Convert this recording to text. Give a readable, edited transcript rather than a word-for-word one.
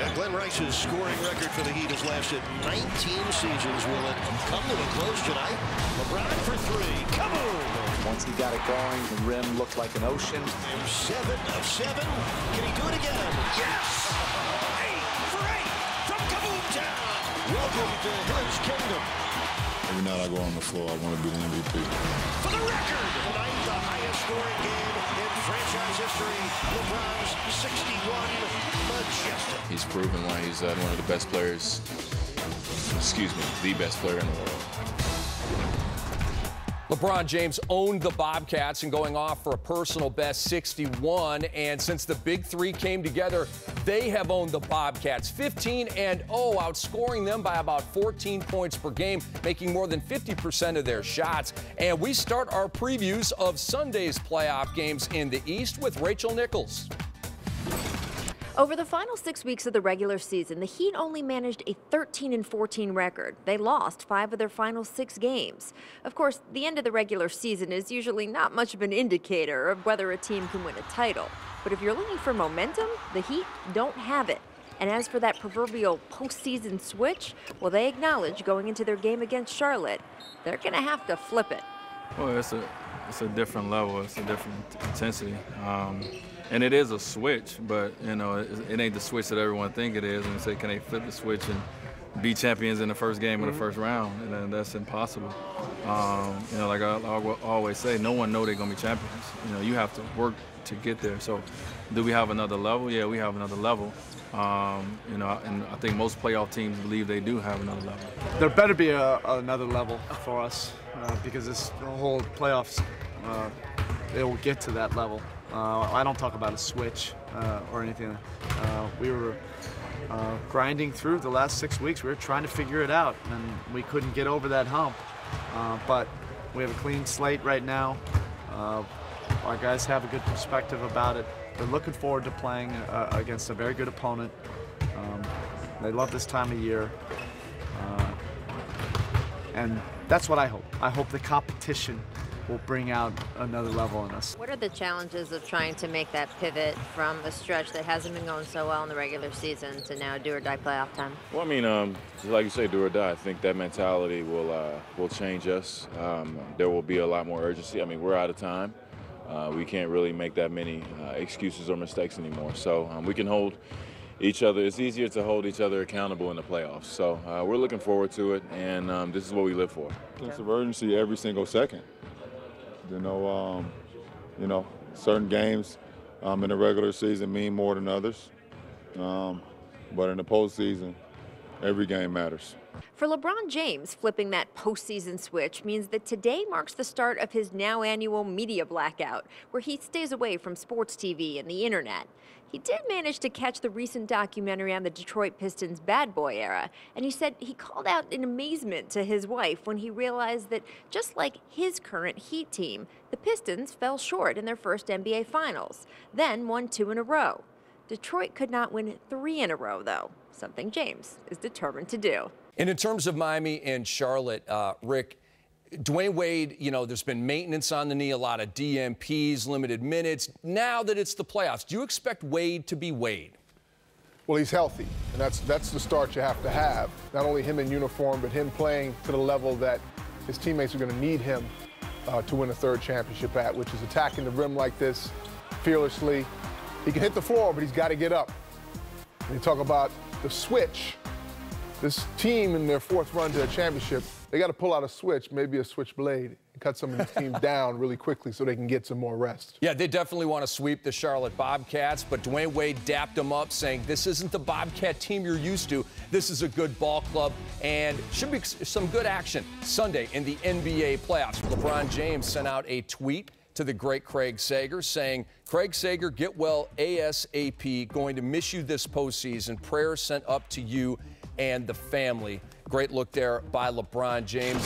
And Glenn Rice's scoring record for the Heat has lasted 19 seasons. Will it come to a close tonight? LeBron for three. Kaboom! Once he got it going, the rim looked like an ocean. 7 of 7. Can he do it again? Yes! 8 for 8 from Kaboom Town. Welcome to his kingdom. Every night I go on the floor, I want to be the MVP. For the record, tonight the highest scoring game in franchise history. LeBron's 61 majestic. He's proven why he's one of the best players, the best player in the world. LeBron James owned the Bobcats and going off for a personal best 61. And since the big three came together, they have owned the Bobcats 15-0, outscoring them by about 14 points per game, making more than 50% of their shots. And we start our previews of Sunday's playoff games in the East with Rachel Nichols. Over the final 6 weeks of the regular season, the Heat only managed a 13-14 record. They lost 5 of their final 6 games. Of course, the end of the regular season is usually not much of an indicator of whether a team can win a title. But if you're looking for momentum, the Heat don't have it. And as for that proverbial postseason switch, well, they acknowledge going into their game against Charlotte, they're going to have to flip it. Well, it's a different level. It's a different intensity. And it is a switch, but, you know, it ain't the switch that everyone think it is. And say, can they flip the switch and be champions in the first game of the first round? And then that's impossible. You know, like I always say, no one know they're going to be champions. You know, you have to work to get there. So do we have another level? Yeah, we have another level. You know, and I think most playoff teams believe they do have another level. There better be another level for us because this whole playoffs, it will get to that level. I don't talk about a switch or anything. We were grinding through the last 6 weeks. We were trying to figure it out, and we couldn't get over that hump. But we have a clean slate right now. Our guys have a good perspective about it. They're looking forward to playing against a very good opponent. They love this time of year. And that's what I hope. I hope the competition will bring out another level in us. What are the challenges of trying to make that pivot from a stretch that hasn't been going so well in the regular season to now do or die playoff time? Well, I mean, like you say, do or die. I think that mentality will change us. There will be a lot more urgency. I mean, we're out of time. We can't really make that many excuses or mistakes anymore. So we can hold each other. It's easier to hold each other accountable in the playoffs. So we're looking forward to it, and this is what we live for. Sense of urgency every single second. You know, certain games in the regular season mean more than others, but in the postseason, every game matters. For LeBron James, flipping that postseason switch means that today marks the start of his now annual media blackout, where he stays away from sports TV and the internet. He did manage to catch the recent documentary on the Detroit Pistons bad boy era, and he said he called out in amazement to his wife when he realized that just like his current Heat team, the Pistons fell short in their first NBA Finals, then won 2 in a row. Detroit could not win 3 in a row, though, something James is determined to do. And in terms of Miami and Charlotte, Rick, Dwayne Wade, you know, there's been maintenance on the knee, a lot of DNPs, limited minutes. Now that it's the playoffs, do you expect Wade to be Wade? Well, he's healthy, and that's the start you have to have. Not only him in uniform, but him playing to the level that his teammates are going to need him to win a third championship at, which is attacking the rim like this, fearlessly. He can hit the floor, but he's got to get up. When you talk about the switch, this team in their 4th run to a championship, they got to pull out a switch, maybe a switchblade, and cut some of these teams down really quickly so they can get some more rest. Yeah, they definitely want to sweep the Charlotte Bobcats, but Dwayne Wade dapped them up, saying this isn't the Bobcat team you're used to. This is a good ball club, and should be some good action Sunday in the NBA playoffs. LeBron James sent out a tweet to the great Craig Sager saying, Craig Sager, get well ASAP. Going to miss you this postseason. Prayers sent up to you and the family. Great look there by LeBron James.